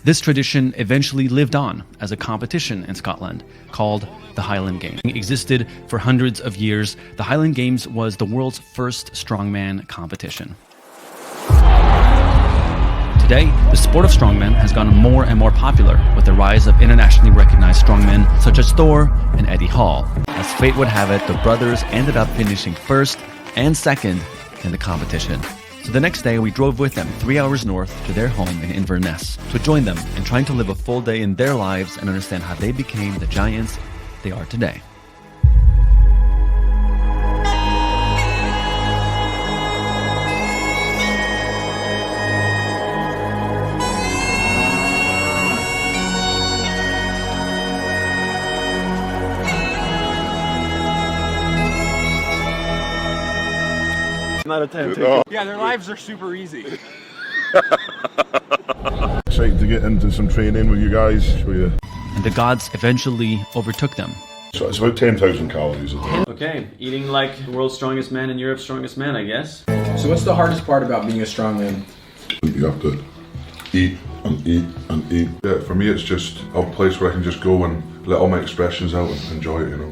This tradition eventually lived on as a competition in Scotland called the Highland Games. It existed for hundreds of years. The Highland Games was the world's first strongman competition. Today, the sport of strongmen has gone more and more popular with the rise of internationally recognized strongmen such as Thor and Eddie Hall. As fate would have it, the brothers ended up finishing first and second in the competition. So the next day, we drove with them 3 hours north to their home in Inverness to join them in trying to live a full day in their lives and understand how they became the giants they are today. Out of 10. Yeah, their lives are super easy. Excited to get into some training with you guys. Show you. And the gods eventually overtook them. So it's about 10,000 calories a day. Okay, eating like the world's strongest man and Europe's strongest man, I guess. So what's the hardest part about being a strongman? You have to eat and eat and eat. Yeah, for me it's just a place where I can just go and let all my expressions out and enjoy it, you know.